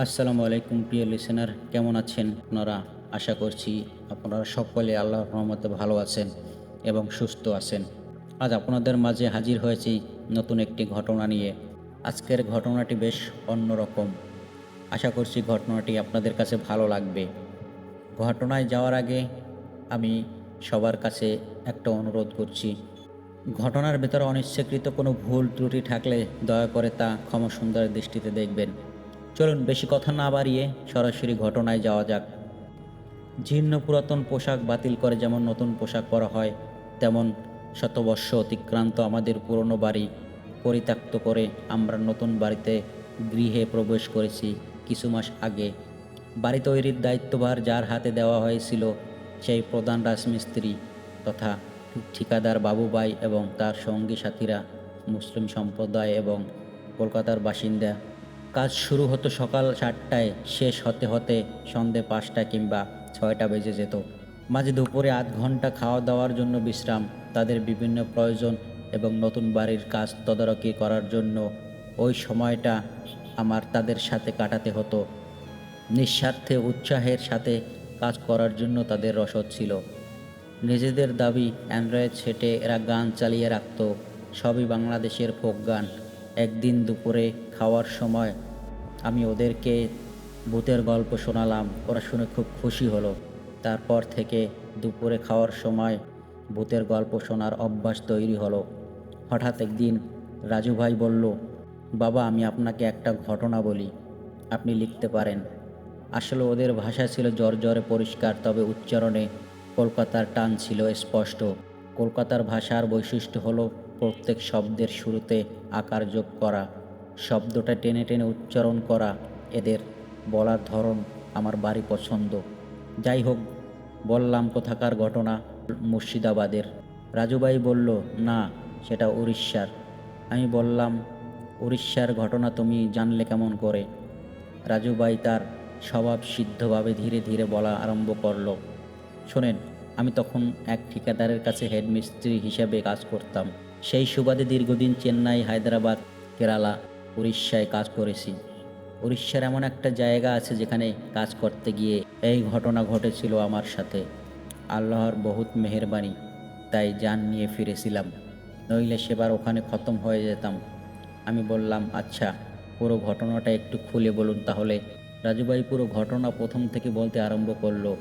আসসালামু আলাইকুম প্রিয় লিসেনার, কেমন আছেন আপনারা? আশা করছি আপনারা সকলে আল্লাহর রহমতে ভালো আছেন এবং সুস্থ আছেন। আজ আপনাদের মাঝে হাজির হয়েছি নতুন একটি ঘটনা নিয়ে। আজকের ঘটনাটি বেশ অন্যরকম। আশা করছি ঘটনাটি আপনাদের কাছে ভালো লাগবে। ঘটনায় যাওয়ার আগে আমি সবার কাছে একটা অনুরোধ করছি। ঘটনার ভেতরে অনিচ্ছাকৃত কোনো ভুল ত্রুটি থাকলে দয়া করে তা ক্ষমা সুন্দর দৃষ্টিতে দেখবেন। চলুন বেশি কথা না বাড়িয়ে সরাসরি ঘটনায় যাওয়া যাক। জীর্ণ পুরাতন পোশাক বাতিল করে যেমন নতুন পোশাক পরা হয়, তেমন শতবর্ষ অতিক্রান্ত আমাদের পুরনো বাড়ি পরিত্যক্ত করে আমরা নতুন বাড়িতে গৃহে প্রবেশ করেছি কিছু মাস আগে। বাড়ি তৈরির দায়িত্বভার যার হাতে দেওয়া হয়েছিল সেই প্রধান রাজমিস্ত্রি তথা ঠিকাদার বাবুভাই এবং তার সঙ্গী সাথীরা মুসলিম সম্প্রদায় এবং কলকাতার বাসিন্দা। কাজ শুরু হতো সকাল 7টায়, শেষ হতে হতে সন্ধে 5টা কিংবা 6টা বেজে যেত। মাঝে দুপুরে আধ ঘন্টা খাওয়া দাওয়ার জন্য বিশ্রাম। তাদের বিভিন্ন প্রয়োজন এবং নতুন বাড়ির কাজ তদারকি করার জন্য ওই সময়টা আমার তাদের সাথে কাটাতে হতো। নিঃস্বার্থে উৎসাহের সাথে কাজ করার জন্য তাদের রসদ ছিল। নিজেদের দাবি অ্যান্ড্রয়েড সেটে এরা গান চালিয়ে রাখত, সবই বাংলাদেশের ফোক গান। একদিন দুপুরে খাওয়ার সময় আমি ওদেরকে ভূতের গল্প শোনালাম। ওরা শুনে খুব খুশি হলো। তারপর থেকে দুপুরে খাওয়ার সময় ভূতের গল্প শোনার অভ্যাস তৈরি হলো। হঠাৎ একদিন রাজু ভাই বলল, বাবা আমি আপনাকে একটা ঘটনা বলি, আপনি লিখতে পারেন। আসলে ওদের ভাষা ছিল জর্জরে পরিষ্কার, তবে উচ্চারণে কলকাতার টান ছিল স্পষ্ট। কলকাতার ভাষার বৈশিষ্ট্য হলো প্রত্যেক শব্দের শুরুতে আকার যোগ করা, শব্দটা টেনে টেনে উচ্চারণ করা। এদের বলার ধরন আমার বাড়ি পছন্দ। যাই হোক, বললাম কোথাকার ঘটনা। মুর্শিদাবাদের। রাজুভাই বলল, না সেটা উড়িষ্যার। আমি বললাম, উড়িষ্যার ঘটনা তুমি জানলে কেমন করে? রাজুভাই তার স্বভাব সিদ্ধভাবে ধীরে ধীরে বলা আরম্ভ করলো, শোনেন, আমি তখন এক ঠিকাদারের কাছে হেডমিস্ত্রি হিসেবে কাজ করতাম। সেই সুবাদে দীর্ঘদিন চেন্নাই, হায়দ্রাবাদ, কেরালা, উড়িষ্যায় কাজ করেছি। উড়িষ্যার এমন একটা জায়গা আছে যেখানে কাজ করতে গিয়ে এই ঘটনা ঘটেছিল আমার সাথে। আল্লাহর বহুত মেহেরবানি, তাই জান নিয়ে ফিরেছিলাম, নইলে সেবার ওখানে খতম হয়ে যেতাম। আমি বললাম, আচ্ছা পুরো ঘটনাটা একটু খুলে বলুন তাহলে। রাজুভাই পুরো ঘটনা প্রথম থেকে বলতে আরম্ভ করলো।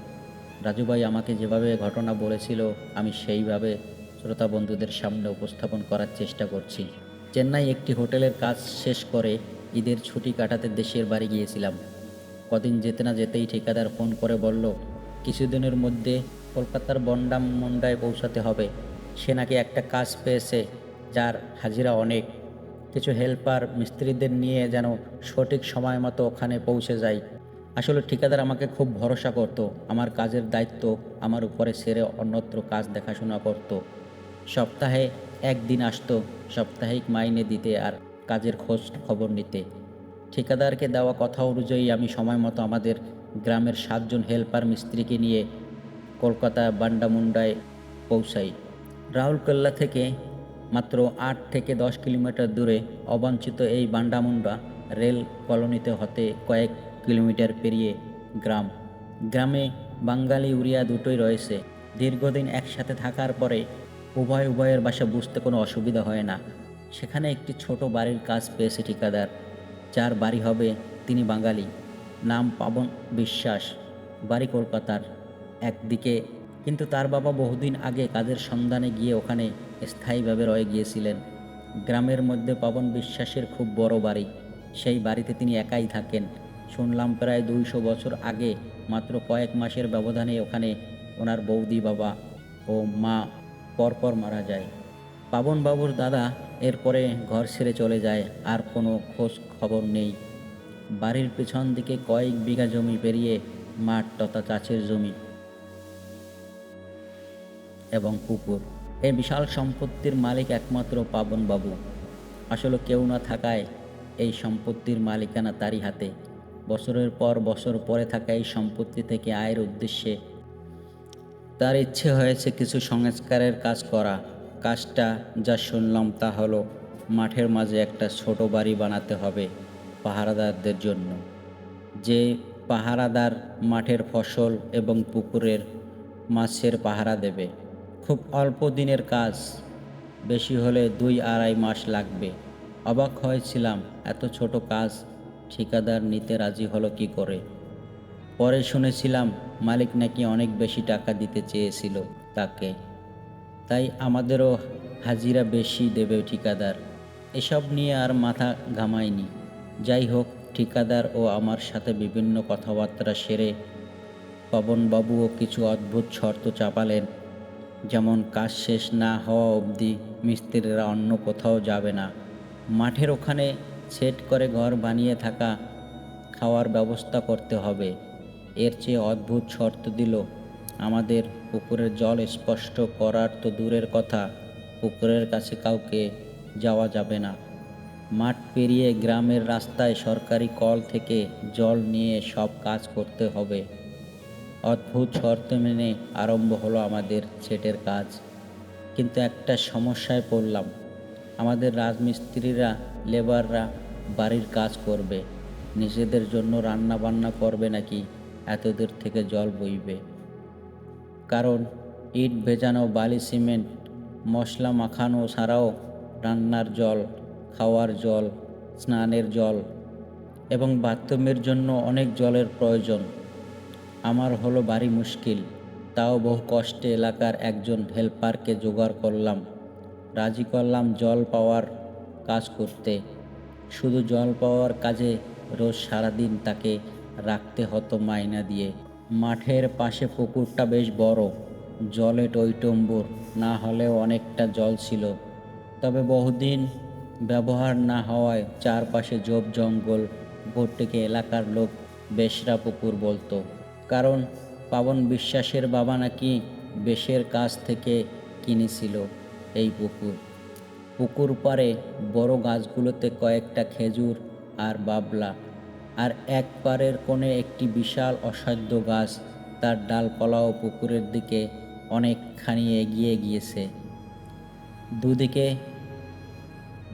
রাজুভাই আমাকে যেভাবে ঘটনা বলেছিল আমি সেইভাবে শ্রোতা বন্ধুদের সামনে উপস্থাপন করার চেষ্টা করছি। চেন্নাই একটি হোটেলের কাজ শেষ করে ঈদের ছুটি কাটাতে দেশের বাড়ি গিয়েছিলাম। কদিন যেতে না যেতেই ঠিকাদার ফোন করে বলল, কিছুদিনের মধ্যে কলকাতার বন্ডায় পৌঁছাতে হবে। সে নাকি একটা কাজ পেয়েছে যার হাজিরা অনেক। কিছু হেল্পার মিস্ত্রিদের নিয়ে যেন সঠিক সময় মতো ওখানে পৌঁছে যায়। আসলে ঠিকাদার আমাকে খুব ভরসা করত, আমার কাজের দায়িত্ব আমার উপরে ছেড়ে অন্যত্র কাজ দেখাশোনা করত। সপ্তাহে একদিন আসতো সাপ্তাহিক মাইনে দিতে আর কাজের খোঁজ খবর নিতে। ঠিকাদারকে দেওয়া কথা অনুযায়ী আমি সময় মতো আমাদের গ্রামের 7জন হেল্পার মিস্ত্রিকে নিয়ে কলকাতা বান্ডামুন্ডায় পৌঁছাই। রাউরকেল্লা থেকে মাত্র 8 থেকে 10 কিলোমিটার দূরে অবাঞ্ছিত এই বান্ডামুন্ডা রেল কলোনিতে হতে কয়েক কিলোমিটার পেরিয়ে গ্রাম। গ্রামে বাঙালি উড়িয়া দুটোই রয়েছে। দীর্ঘদিন একসাথে থাকার পরে উভয়ের ভাষা বুঝতে কোনো অসুবিধা হয় না। সেখানে একটি ছোট বাড়ির কাজ পেয়েছে ঠিকাদার। যার বাড়ি হবে তিনি বাঙালি, নাম পাবন বিশ্বাস, বাড়ি কলকাতার একদিকে। কিন্তু তার বাবা বহুদিন আগে কাজের সন্ধানে গিয়ে ওখানে স্থায়ীভাবে রয়ে গিয়েছিলেন। গ্রামের মধ্যে পাবন বিশ্বাসের খুব বড় বাড়ি। সেই বাড়িতে তিনি একাই থাকেন। শুনলাম প্রায় 200 বছর আগে মাত্র কয়েক মাসের ব্যবধানে ওখানে ওনার বৌদি বাবা ও মা পরপর মারা যায়। পাবনবাবুর দাদা এরপরে ঘর ছেড়ে চলে যায়, আর কোনো খোঁজ খবর নেই। বাড়ির পেছন দিকে কয়েক বিঘা জমি পেরিয়ে মাঠ তথা চাষের জমি এবং পুকুর। এই বিশাল সম্পত্তির মালিক একমাত্র পাবনবাবু। আসলে কেউ না থাকায় এই সম্পত্তির মালিকানা তারই হাতে। বছরের পর বছর পরে থাকা এই সম্পত্তি থেকে আয়ের উদ্দেশ্যে তার ইচ্ছে হয়েছে কিছু সংস্কারের কাজ করা। কাজটা যা শুনলাম তা হলো, মাঠের মাঝে একটা ছোট বাড়ি বানাতে হবে পাহারাদারদের জন্য। যে পাহারাদার মাঠের ফসল এবং পুকুরের মাছের পাহারা দেবে। খুব অল্প দিনের কাজ, বেশি হলে 2-2.5 মাস লাগবে। অবাক হয়েছিলাম, এত ছোট কাজ ঠিকাদার নিতে রাজি হলো কী করে। পরে শুনেছিলাম মালিক নাকি অনেক বেশি টাকা দিতে চেয়েছিল তাকে, তাই আমাদেরও হাজিরা বেশি দেবে ঠিকাদার। এসব নিয়ে আর মাথা ঘামাইনি। যাই হোক, ঠিকাদার ও আমার সাথে বিভিন্ন কথাবার্তা সেরে পবনবাবুও কিছু অদ্ভুত শর্ত চাপালেন, যেমন কাজ শেষ না হওয়া অবধি মিস্ত্রিরা অন্য কোথাও যাবে না, মাঠের ওখানে সেট করে ঘর বানিয়ে থাকা, খাওয়ার ব্যবস্থা করতে হবে। এর চেয়ে অদ্ভুত শর্ত দিল, আমাদের পুকুরের জল স্পষ্ট করার তো দূরের কথা, পুকুরের কাছে কাউকে যাওয়া যাবে না। মাঠ পেরিয়ে গ্রামের রাস্তায় সরকারি কল থেকে জল নিয়ে সব কাজ করতে হবে। অদ্ভুত শর্ত মেনে আরম্ভ হলো আমাদের সেটের কাজ। কিন্তু একটা সমস্যায় পড়লাম, আমাদের রাজমিস্ত্রিরা, লেবাররা বাড়ির কাজ করবে, নিজেদের জন্য রান্না বান্না করবে নাকি এত দূর থেকে জল বইবে? কারণ ইট ভেজানো, বালি সিমেন্ট, মশলা মাখানো ছাড়াও রান্নার জল, খাওয়ার জল, স্নানের জল এবং বাথরুমের জন্য অনেক জলের প্রয়োজন। আমার হলো ভারী মুশকিল, তাও বহু কষ্টে এলাকার একজন হেল্পারকে জোগাড় করলাম, রাজি করলাম জল পাওয়ার কাজ করতে। শুধু জল পাওয়ার কাজে রোজ সারাদিন তাকে রাখতে হতো মাইনা দিয়ে। মাঠের পাশে পুকুরটা বেশ বড়, জলে টইটম্বুর, না হলেও অনেকটা জল ছিল। তবে বহুদিন ব্যবহার না হওয়ায় চারপাশে ঝোপ জঙ্গল, পুকুরটিকে এলাকার লোক বেশরা পুকুর বলতো। কারণ পাবন বিশ্বাসের বাবা নাকি বেশের কাছ থেকে কিনেছিল এই পুকুর। পুকুর পাড়ে বড় গাছগুলোতে কয়েকটা খেজুর আর বাবলা, আর এক পাড়ের কোণে একটি বিশাল অসাধ্য গাছ, তার ডালপালাও পুকুরের দিকে অনেকখানি এগিয়ে গিয়েছে।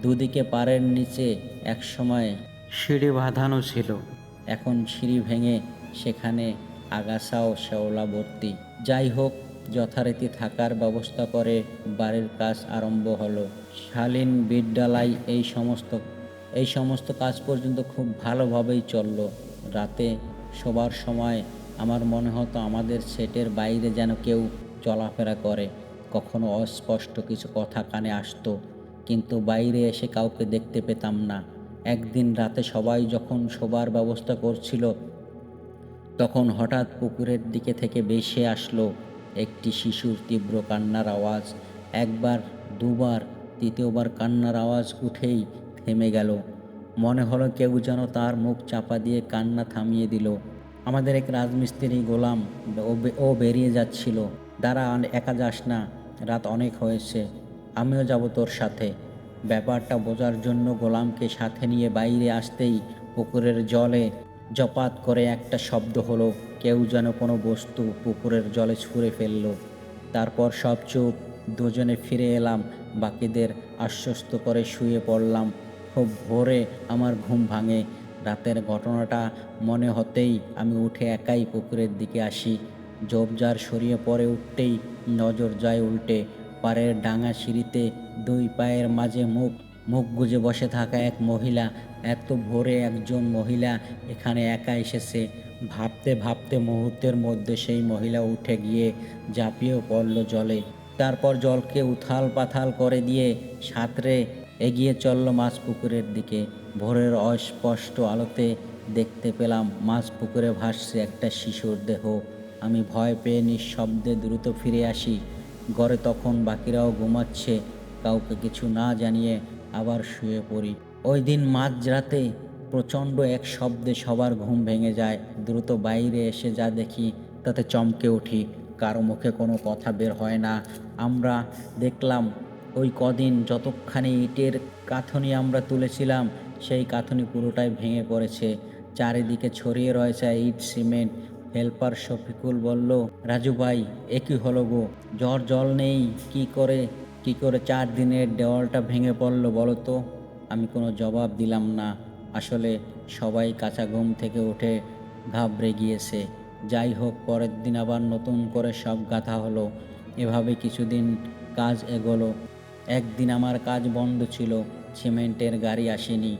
দুদিকে পাড়ের নিচে একসময় সিঁড়ি বাঁধানো ছিল, এখন সিঁড়ি ভেঙে সেখানে আগাছা ও শ্যাওলা ভর্তি। যাই হোক, যথারীতি থাকার ব্যবস্থা করে বাড়ির কাজ আরম্ভ হলো। শালীন বিদ্যালয়, এই সমস্ত কাজ পর্যন্ত খুব ভালোভাবেই চলল। রাতে শোবার সময় আমার মনে হতো আমাদের সেটের বাইরে যেন কেউ চলাফেরা করে। কখনো অস্পষ্ট কিছু কথা কানে আসতো, কিন্তু বাইরে এসে কাউকে দেখতে পেতাম না। একদিন রাতে সবাই যখন শোবার ব্যবস্থা করছিল, তখন হঠাৎ পুকুরের দিকে থেকে ভেসে আসলো একটি শিশুর তীব্র কান্নার আওয়াজ। একবার, দুবার, তৃতীয়বার কান্নার আওয়াজ উঠেই থেমে গেল। মনে হলো কেউ যেন তার মুখ চাপা দিয়ে কান্না থামিয়ে দিল। আমাদের এক রাজমিস্ত্রি গোলাম, ও বেরিয়ে যাচ্ছিল। দাঁড়া, একা যাস না, রাত অনেক হয়েছে, আমিও যাব তোর সাথে। ব্যাপারটা বোঝার জন্য গোলামকে সাথে নিয়ে বাইরে আসতেই পুকুরের জলে জপাত করে একটা শব্দ হলো, কেউ যেন কোনো বস্তু পুকুরের জলে ছুঁড়ে ফেললো। তারপর সব চুপ, দুজনে ফিরে এলাম, বাকিদের আশ্বস্ত করে শুয়ে পড়লাম। খুব ভোরে আমার ঘুম ভাঙে। রাতের ঘটনাটা মনে হতেই আমি উঠে একাই পুকুরের দিকে আসি। ঝোপঝাড় সরিয়ে পড়ে উঠতেই নজর যায় উল্টে। পাড়ের ডাঙা সিঁড়িতে দুই পায়ের মাঝে মুখ গুজে বসে থাকা এক মহিলা। এত ভোরে একজন মহিলা এখানে একা এসেছে। ভাবতে ভাবতে মুহূর্তের মধ্যে সেই মহিলা উঠে গিয়ে ঝাঁপিয়ে পড়ল জলে। তারপর জলকে উথাল পাথাল করে দিয়ে সাঁতরে এগিয়ে চলল মাছ পুকুরের দিকে। ভোরের অস্পষ্ট আলোতে দেখতে পেলাম মাছ পুকুরে ভাসছে একটা শিশুর দেহ। আমি ভয় পেয়ে নিঃশব্দে দ্রুত ফিরে আসি ঘরে। তখন বাকিরাও ঘুমাচ্ছে। কাউকে কিছু না জানিয়ে আবার শুয়ে পড়ি। ওই দিন মাঝরাতে প্রচণ্ড এক শব্দে সবার ঘুম ভেঙে যায়। দ্রুত বাইরে এসে যা দেখি তাতে চমকে উঠি। কারো মুখে কোনো কথা বের হয় না। আমরা দেখলাম ওই কদিন যতখানি ইটের কাঁথুনি আমরা তুলেছিলাম, সেই কাঁথুনি পুরোটাই ভেঙে পড়েছে। চারিদিকে ছড়িয়ে রয়েছে ইট, সিমেন্ট। হেল্পার শফিকুল বলল, রাজু ভাই, এ কি হলো গো? জল নেই, কি করে 4 দিনের দেওয়ালটা ভেঙে পড়লো বলো তো? আমি কোনো জবাব দিলাম না। আসলে সবাই কাঁচা ঘুম থেকে উঠে ঘাবড়ে গিয়েছে। যাই হোক, পরের দিন আবার নতুন করে সব গাঁথা হলো। এভাবে কিছুদিন কাজ এগোলো। একদিন আমার কাজ বন্ধ ছিল, সিমেন্টের গাড়ি আসেনি।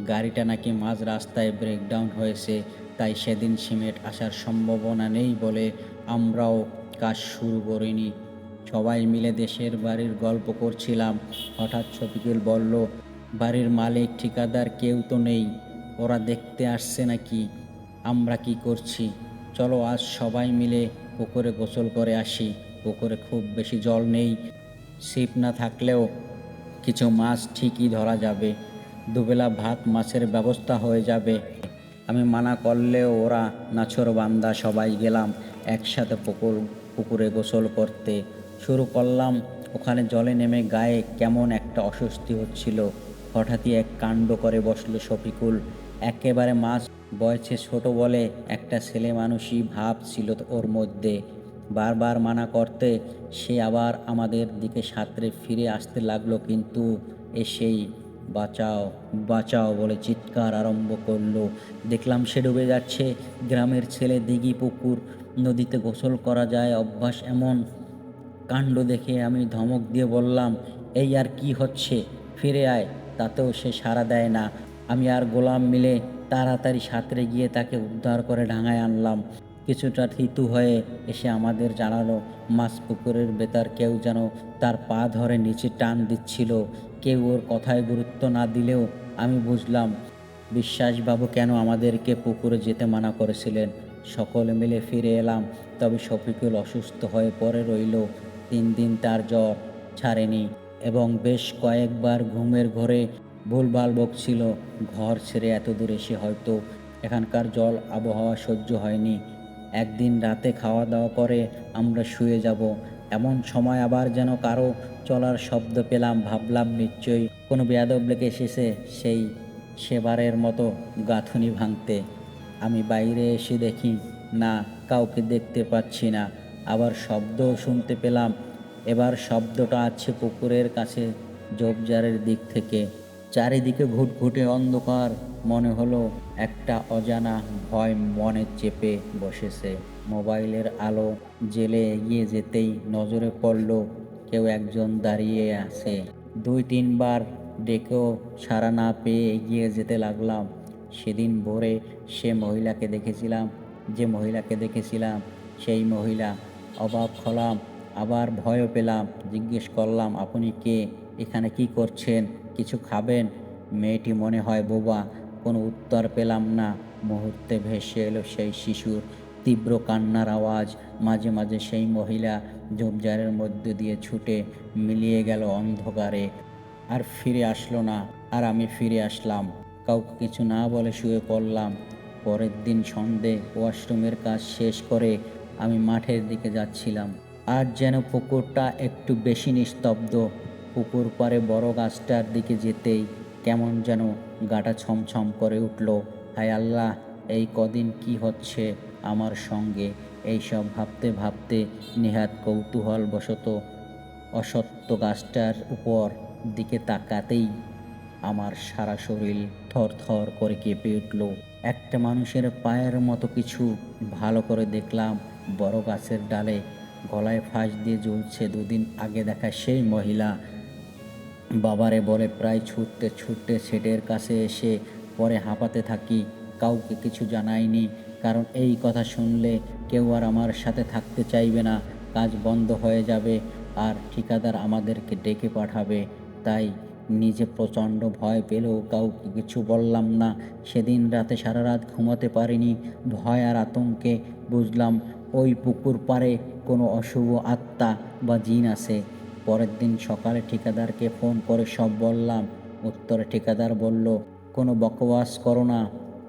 গাড়িটা নাকি মাঝ রাস্তায় ব্রেকডাউন হয়েছে, তাই সেদিন সিমেন্ট আসার সম্ভাবনা নেই বলে আমরাও কাজ শুরু করিনি। সবাই মিলে দেশের বাড়ির গল্প করছিলাম। হঠাৎ শফিকুল বলল, বাড়ির মালিক ঠিকাদার কেউ তো নেই, ওরা দেখতে আসছে নাকি আমরা কি করছি? চলো আজ সবাই মিলে পুকুরে গোসল করে আসি। পুকুরে খুব বেশি জল নেই, ছিপ না থাকলেও কিছু মাছ ঠিকই ধরা যাবে। দুবেলা ভাত মাছের ব্যবস্থা হয়ে যাবে। আমি মানা করলেও ওরা নাছোড়বান্দা সবাই গেলাম একসাথে পুকুরে গোসল করতে শুরু করলাম। ওখানে জলে নেমে গায়ে কেমন একটা অস্বস্তি হচ্ছিল। হঠাৎই এক কাণ্ড করে বসলো শফিকুল। একেবারে মাছ বয়সে ছোট বলে একটা ছেলে মানুষই ভাব ছিল ওর মধ্যে। বারবার মানা করতে সে আবার আমাদের দিকে সাঁতরে ফিরে আসতে লাগলো, কিন্তু এসেই বাঁচাও বাঁচাও বলে চিৎকার আরম্ভ করলো। দেখলাম সে ডুবে যাচ্ছে। গ্রামের ছেলে দিঘি পুকুর নদীতে গোসল করা যায় অভ্যাস, এমন কাণ্ড দেখে আমি ধমক দিয়ে বললাম, এই আর কি হচ্ছে, ফিরে আয়। তাতেও সে সাড়া দেয় না। আমি আর গোলাম মিলে তাড়াতাড়ি সাঁতরে গিয়ে তাকে উদ্ধার করে ডাঙায় আনলাম। কিছুটা থিতু হয়ে এসে আমাদের জানালো, মাছ পুকুরের ভেতর কেউ যেন তার পা ধরে নিচে টান দিচ্ছিল। কেউ ওর কথায় গুরুত্ব না দিলেও আমি বুঝলাম বিশ্বাসবাবু কেন আমাদেরকে পুকুরে যেতে মানা করেছিলেন। সকলে মিলে ফিরে এলাম, তবে শফিকুল অসুস্থ হয়ে পড়ে রইল। 3 দিন তার জ্বর ছাড়েনি এবং বেশ কয়েকবার ঘুমের ঘোরে ভুলভাল বকছিল। ঘর ছেড়ে এত দূর এসে হয়তো এখানকার জল আবহাওয়া সহ্য হয়নি। একদিন রাতে খাওয়া দাওয়া করে আমরা শুয়ে যাব, এমন সময় আবার যেন কারো চলার শব্দ পেলাম। ভাবলাম নিশ্চয়ই কোনো বেয়াদব লেগে এসেছে সেবারের মতো গাঁথুনি ভাঙতে। আমি বাইরে এসে দেখি না, কাউকে দেখতে পাচ্ছি না। আবার শব্দও শুনতে পেলাম। এবার শব্দটা আছে পুকুরের কাছে, ঝোপঝাড়ের দিক থেকে। চারিদিকে ঘুটঘুটে অন্ধকার। মনে হলো একটা অজানা ভয় মনে চেপে বসেছে। মোবাইলের আলো জেলে এগিয়ে যেতেই নজরে পড়ল কেউ একজন দাঁড়িয়ে আছে। 2-3 বার ডেকেও সাড়া না পেয়ে এগিয়ে যেতে লাগলাম। সেদিন ভোরে যে মহিলাকে দেখেছিলাম সেই মহিলা। অবাক হলাম, আবার ভয়ও পেলাম। জিজ্ঞেস করলাম, আপনি কে? এখানে কি করছেন? কিছু খাবেন? মেয়েটি মনে হয় বোবা, কোনো উত্তর পেলাম না। মুহূর্তে ভেসে এলো সেই শিশুর তীব্র কান্নার আওয়াজ। মাঝে মাঝে সেই মহিলা ঝোপঝাড়ের মধ্যে দিয়ে ছুটে মিলিয়ে গেল অন্ধকারে, আর ফিরে আসলো না। আর আমি ফিরে আসলাম, কাউকে কিছু না বলে শুয়ে পড়লাম। পরের দিন সন্ধে ওয়াশরুমের কাজ শেষ করে আমি মাঠের দিকে যাচ্ছিলাম। আজ যেন পুকুরটা একটু বেশি নিস্তব্ধ। পুকুর পাড়ে বড় গাছটার দিকে যেতেই কেমন যেন গাটা ছমছম করে উঠল। হায় আল্লাহ, এই কদিন কি হচ্ছে আমার সঙ্গে? এইসব ভাবতে ভাবতে নেহাত কৌতূহলবশত অশ্বত্থ গাছটার উপর দিকে তাকাতেই আমার সারা শরীর থরথর করে কেঁপে উঠল। একটা মানুষের পায়ের মতো কিছু ভালো করে দেখলাম বড় গাছের ডালে। গলায় ফাঁস দিয়ে ঝুলছে 2 দিন আগে দেখা সেই মহিলা। বাবারে বলে প্রায় ছুটতে ছুটতে শেডের কাছে এসে পরে হাঁপাতে থাকি। কাউকে কিছু জানাইনি, কারণ এই কথা শুনলে কেউ আর আমার সাথে থাকতে চাইবে না। কাজ বন্ধ হয়ে যাবে আর ঠিকাদার আমাদেরকে ডেকে পাঠাবে। তাই নিজে প্রচণ্ড ভয় পেলেও কাউকে কিছু বললাম না। সেদিন রাতে সারা রাত ঘুমাতে পারিনি ভয় আর আতঙ্কে। বুঝলাম ওই পুকুর পাড়ে কোনো অশুভ আত্মা বা জিন আছে। পরের দিন সকালে ঠিকাদারকে ফোন করে সব বললাম। উত্তরে ঠিকাদার বলল, কোনো বকওয়াস করো না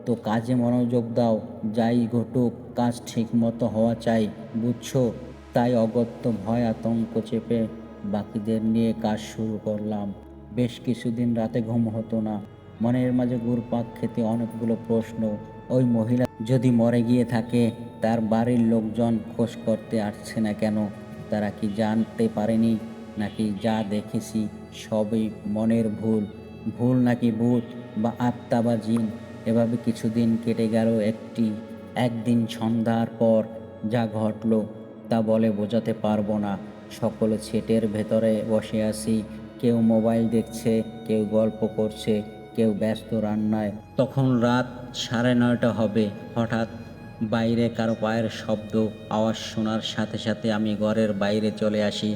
তো, কাজে মনোযোগ দাও। যাই ঘটুক কাজ ঠিক মতো হওয়া চাই, বুঝছো? তাই অগত্য ভয় আতঙ্ক চেপে বাকিদের নিয়ে কাজ শুরু করলাম। বেশ কিছুদিন রাতে ঘুম হতো না। মনের মাঝে ঘুরপাক খেতে অনেকগুলো প্রশ্ন। ওই মহিলা যদি মরে গিয়ে থাকে, তার বাড়ির লোকজন খোঁজ করতে আসছে না কেন? তারা কি জানতে পারেনি নাকি যা দেখেছি সবই মনের ভুল? ভুল নাকি ভূত বা আত্মা বা জিন? এভাবে কিছুদিন কেটে গেল। একদিন সন্ধ্যার পর যা ঘটল তা বলে বোঝাতে পারবো না। সকলে ছেটের ভেতরে বসে আছি, কেউ মোবাইল দেখছে, কেউ গল্প করছে, কেউ ব্যস্ত রান্নায়। তখন রাত 9:30 হবে। হঠাৎ বাইরে কারো পায়ের শব্দ, আওয়াজ শোনার সাথে সাথে আমি ঘরের বাইরে চলে আসি।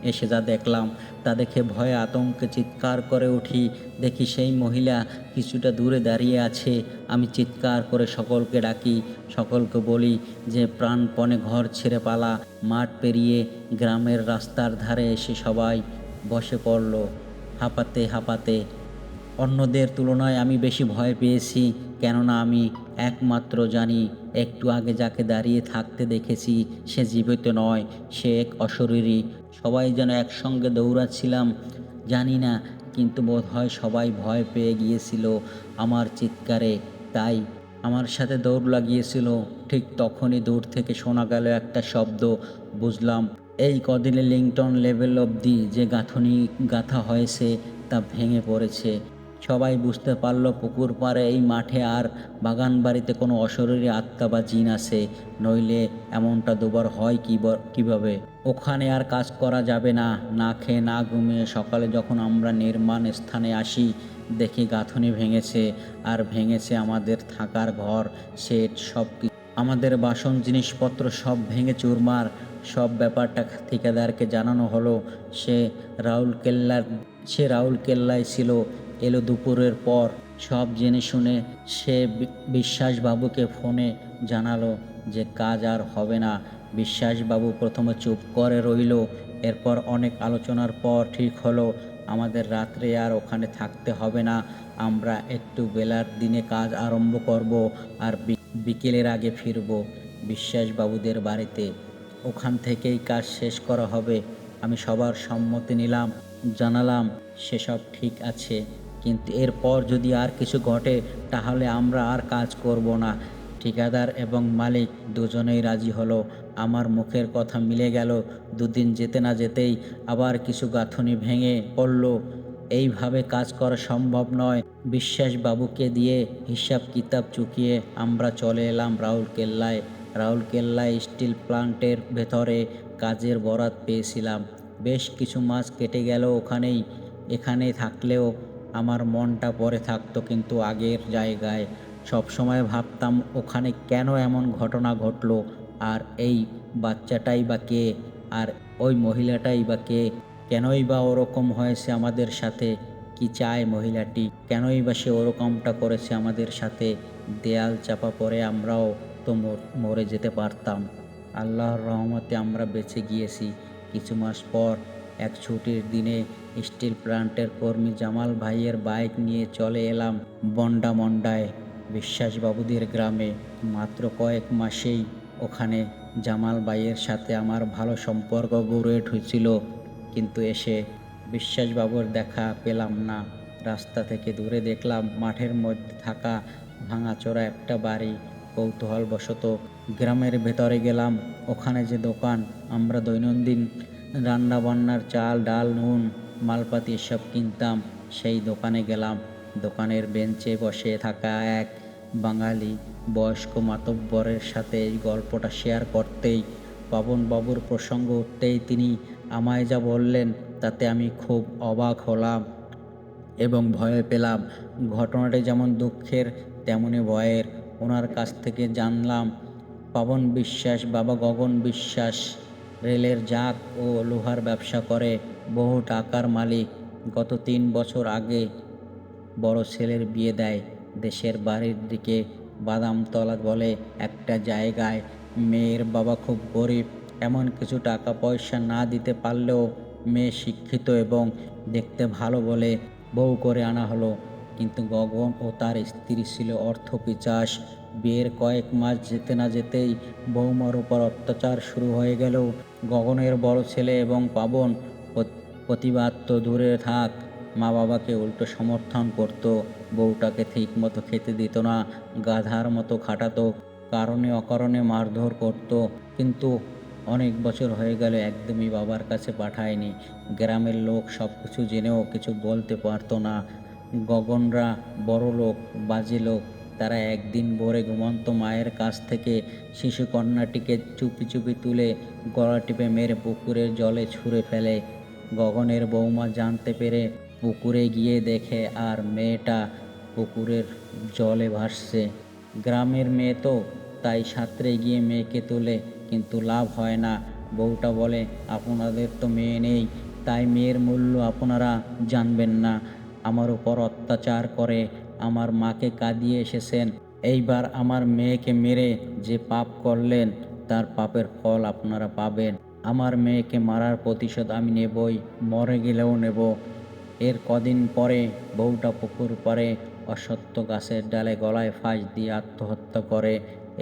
এসে যা দেখলাম তা দেখে ভয়ে আতঙ্কে চিৎকার করে উঠি। দেখি সেই মহিলা কিছুটা দূরে দাঁড়িয়ে আছে। আমি চিৎকার করে সকলকে ডাকি, সকলকে বলি যে প্রাণপণে ঘর ছেড়ে পালা। মাঠ পেরিয়ে গ্রামের রাস্তার ধারে এসে সবাই বসে পড়ল হাঁপাতে হাঁপাতে। অন্যদের তুলনায় আমি বেশি ভয় পেয়েছি, কেননা আমি একমাত্র জানি একটু আগে যাকে দাঁড়িয়ে থাকতে দেখেছি সে জীবিত নয়, সে এক অশরীরী। সবাই যেন একসঙ্গে দৌড়াচ্ছিলাম জানি না, কিন্তু বোধহয় সবাই ভয় পেয়ে গিয়েছিল আমার চিৎকারে, তাই আমার সাথে দৌড় লাগিয়েছিল। ঠিক তখনই দূর থেকে শোনা গেল একটা শব্দ। বুঝলাম এই কদিনে লিংটন লেভেল অবধি যে গাঁথনি গাঁথা হয়েছে তা ভেঙে পড়েছে। সবাই বুঝতে পারল পুকুর পাড়ে, এই মাঠে আর বাগান বাড়িতে কোনো অশরীরী আত্মা বা জিন আছে, নইলে এমনটা দুবার হয় কিভাবে। ওখানে আর কাজ করা যাবে না। না খেয়ে না ঘুমিয়ে সকালে যখন আমরা নির্মাণ স্থানে আসি, দেখি গাঁথনি ভেঙেছে, আর ভেঙেছে আমাদের থাকার ঘর, সেট, সব কিছু। আমাদের বাসন জিনিসপত্র সব ভেঙে চুরমার। সব ব্যাপারটা ঠিকাদারকে জানানো হলো। সে রাউরকেল্লায় ছিল। এলো দুপুরের পর। সব জেনে শুনে সে বিশ্বাসবাবুকে ফোনে জানালো যে কাজ আর হবে না। বিশ্বাসবাবু প্রথমে চুপ করে রইল। এরপর অনেক আলোচনার পর ঠিক হলো আমাদের রাত্রে আর ওখানে থাকতে হবে না। আমরা একটু বেলার দিনে কাজ আরম্ভ করব, আর বিকেলের আগে ফিরব বিশ্বাসবাবুদের বাড়িতে। ওখান থেকেই কাজ শেষ করা হবে। আমি সবার সম্মতি নিলাম, জানালাম সেসব ঠিক আছে, কিন্তু এরপর যদি আর কিছু ঘটে তাহলে আমরা আর কাজ করব না। ঠিকাদার এবং মালিক দুজনেই রাজি হলো। আমার মুখের কথা মিলে গেল। দুদিন যেতে না যেতেই আবার কিছু গাঁথনি ভেঙে পড়ল। এইভাবে কাজ করা সম্ভব নয়। বিশ্বাসবাবুকে দিয়ে হিসাব কিতাব চুকিয়ে আমরা চলে এলাম রাউরকেল্লায় স্টিল প্লান্টের ভেতরে কাজের বরাত পেয়েছিলাম। বেশ কিছু মাস কেটে গেল এখানে থাকলেও আমার মনটা পড়ে থাকতো কিন্তু আগের জায়গায়। সবসময় ভাবতাম ওখানে কেন এমন ঘটনা ঘটলো, আর এই বাচ্চাটাই বা কে, আর ওই মহিলাটাই বা কে, কেনই বা ওরকম হয়েছে আমাদের সাথে, কি চায় মহিলাটি, কেনই বা সে ওরকমটা করেছে আমাদের সাথে। দেয়াল চাপা পড়ে আমরাও তো মরে যেতে পারতাম। আল্লাহর রহমতে আমরা বেঁচে গিয়েছি। কিছু মাস পর এক ছুটির দিনে স্টিল প্লান্টের কর্মী জামাল ভাইয়ের বাইক নিয়ে চলে এলাম বন্ডামন্ডায়, বিশ্বাসবাবুদের গ্রামে। মাত্র কয়েক মাসেই ওখানে জামাল ভাইয়ের সাথে আমার ভালো সম্পর্ক গড়ে উঠেছিল, কিন্তু এসে বিশ্বাসবাবুর দেখা পেলাম না। রাস্তা থেকে দূরে দেখলাম মাঠের মধ্যে থাকা ভাঙাচোরা একটা বাড়ি। কৌতূহলবশত গ্রামের ভেতরে গেলাম। ওখানে যে দোকান, আমরা দৈনন্দিন রান্নাবান্নার চাল, ডাল, নুন, মালপাতি এসব কিনতাম, সেই দোকানে গেলাম। দোকানের বেঞ্চে বসে থাকা এক বাঙালি বয়স্ক মাতব্বরের সাথে এই গল্পটা শেয়ার করতেই, পাবনবাবুর প্রসঙ্গ উঠতেই তিনি আমায় যা বললেন তাতে আমি খুব অবাক হলাম এবং ভয় পেলাম। ঘটনাটি যেমন দুঃখের তেমনি ভয়ের। ওনার কাছ থেকে জানলাম পাবন বিশ্বাস বাবা গগন বিশ্বাস রেলের জাক ও লোহার ব্যবসা করে, বহু টাকার মালিক। গত 3 বছর আগে বড় ছেলের বিয়ে দেয় দেশের বাড়ির দিকে, বাদামতলা বলে একটা জায়গায়। মেয়ের বাবা খুব গরিব, এমন কিছু টাকা পয়সা না দিতে পারলেও মেয়ে শিক্ষিত এবং দেখতে ভালো বলে বউ করে আনা হলো। কিন্তু গগন ও তার স্ত্রী ছিল অর্থপিচাস। বিয়ের কয়েক মাস যেতে না যেতেই বৌমার উপর অত্যাচার শুরু হয়ে গেল। গগনের বড় ছেলে এবং পাবন প্রতিবাদ তো দূরে থাক, মা বাবাকে উল্টো সমর্থন করত। বউটাকে ঠিক মতো খেতে দিত না, গাধার মতো খাটাতো, কারণে অকারণে মারধর করত। কিন্তু অনেক বছর হয়ে গেল একদমই বাবার কাছে পাঠায়নি। গ্রামের লোক সব কিছু জেনেও কিছু বলতে পারতো না। গগনরা বড় লোক, বাজে লোক, তারা একদিন ভোরে ঘুমন্ত মায়ের কাছ থেকে শিশু কন্যাটিকে চুপি চুপি তুলে গলা টিপে মেরে পুকুরের জলে ছুঁড়ে ফেলে। গগনের বৌমা জানতে পেরে পুকুরে গিয়ে দেখে আর মেয়েটা পুকুরের জলে ভাসছে। গ্রামের মেয়ে তো, তাই সাঁতরে গিয়ে মেয়েকে তোলে, কিন্তু লাভ হয় না। বউটা বলে, আপনাদের তো মেয়ে নেই, তাই মেয়ের মূল্য আপনারা জানবেন না। আমার উপর অত্যাচার করে আমার মাকে কাঁদিয়ে এসেছেন, এইবার আমার মেয়েকে মেরে যে পাপ করলেন তার পাপের ফল আপনারা পাবেন। আমার মেয়েকে মারার প্রতিশোধ আমি নেবই, মরে গেলেও নেব। এর কদিন পরে বউটা পুকুর পাড়ে অশ্বত্থ গাছের ডালে গলায় ফাঁস দিয়ে আত্মহত্যা করে।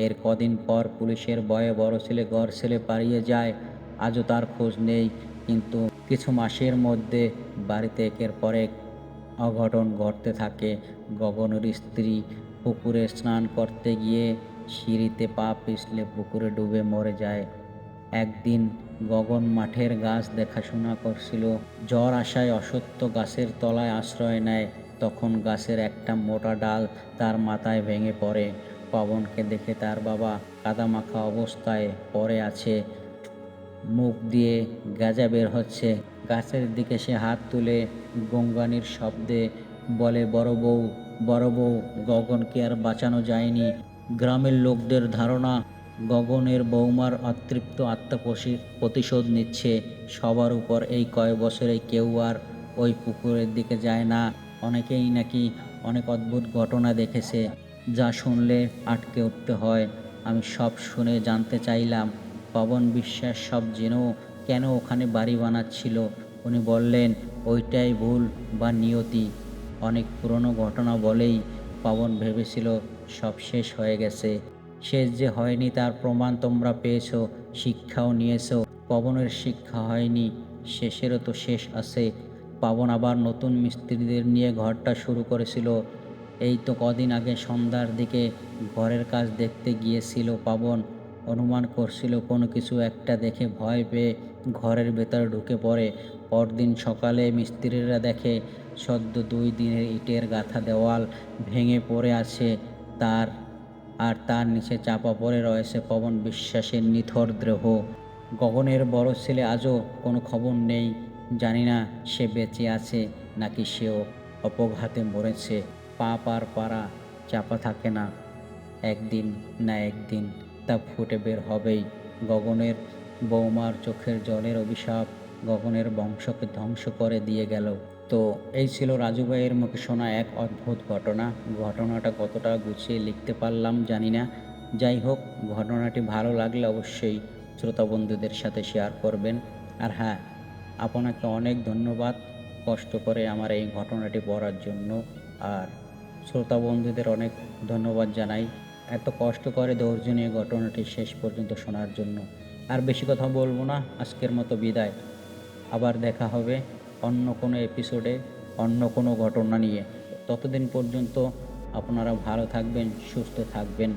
এর কদিন পর পুলিশের ভয়ে বড় ছেলে ঘর ছেলে পালিয়ে যায়। আজও তার খোঁজ নেই। কিন্তু কিছু মাসের মধ্যে বাড়িতে একের পর এক অঘটন ঘটতে থাকে। গগনের স্ত্রী পুকুরে স্নান করতে গিয়ে সিঁড়িতে পা পিছলে পুকুরে ডুবে মরে যায়। একদিন গগন মাঠের গাছ দেখাশোনা করছিল। ঝড় আসায় অশ্বত্থ গাছের তলায় আশ্রয় নেয়। তখন গাছের একটা মোটা ডাল তার মাথায় ভেঙে পড়ে। পবনকে দেখে তার বাবা কাদামাখা অবস্থায় পড়ে আছে, মুখ দিয়ে গাঁজা বের হচ্ছে। গাছের দিকে সে হাত তুলে গঙ্গানির শব্দে বলে, বড় বউ, গগনকে আর বাঁচানো যায়নি। গ্রামের লোকদের ধারণা গগনের বৌমার অতৃপ্ত আত্মা প্রতিশোধ নিচ্ছে সবার উপর। এই কয়েক বছরে কেউ আর ওই পুকুরের দিকে যায় না। অনেকেই নাকি অনেক অদ্ভুত ঘটনা দেখেছে, যা শুনলে আটকে উঠতে হয়। আমি সব শুনে জানতে চাইলাম, পবন বিশ্বাস সব জেনেও কেন ওখানে বাড়ি বানাচ্ছিল। উনি বললেন, ওইটাই ভুল বা নিয়তি। অনেক পুরনো ঘটনা বলেই পবন ভেবেছিল সব শেষ হয়ে গেছে। শেষ যে হয়নি তার প্রমাণ তোমরা পেয়েছো, শিক্ষাও নিয়েছো। পবনের শিক্ষা হয়নি, শেষেরও তো শেষ আছে। পবন আবার নতুন মিস্ত্রিদের নিয়ে ঘরটা শুরু করেছিল। এই তো কদিন আগে সন্ধ্যার দিকে ঘরের কাজ দেখতে গিয়েছিল পবন। অনুমান করছিল কোনো কিছু একটা দেখে ভয় পেয়ে ঘরের ভেতরে ঢুকে পড়ে। পরদিন সকালে মিস্ত্রিরা দেখে সদ্য 2 দিনের ইটের গাঁথা দেওয়াল ভেঙে পড়ে আছে। তার নিচে চাপা পড়ে রয়েছে পবন বিশ্বাসের নিথর দেহ। গগনের বড় ছেলে আজও কোনো খবর নেই। জানি না সে বেঁচে আছে নাকি সেও অপঘাতে মরেছে। পাপ আর পাড়া চাপা থাকে না, একদিন না একদিন তা ফুটে বের হবেই। গগনের বৌমার চোখের জলের অভিশাপ গগনের বংশকে ধ্বংস করে দিয়ে গেল। তো এই ছিল রাজু ভাইয়ের মুখে শোনা এক অদ্ভুত ঘটনা। ঘটনাটা কতটা গুছিয়ে লিখতে পারলাম জানি না। যাই হোক, ঘটনাটি ভালো লাগলে অবশ্যই শ্রোতা বন্ধুদের সাথে শেয়ার করবেন। আর হ্যাঁ, আপনাকে অনেক ধন্যবাদ কষ্ট করে আমার এই ঘটনাটি পড়ার জন্য। আর শ্রোতা বন্ধুদের অনেক ধন্যবাদ জানাই এত কষ্ট করে ধৈর্য নিয়ে ঘটনাটি শেষ পর্যন্ত শোনার জন্য। আর বেশি কথা বলবো না, আজকের মতো বিদায়। আবার দেখা হবে অন্য কোনো এপিসোডে, অন্য কোনো ঘটনা নিয়ে। ততদিন পর্যন্ত আপনারা ভালো থাকবেন, সুস্থ থাকবেন।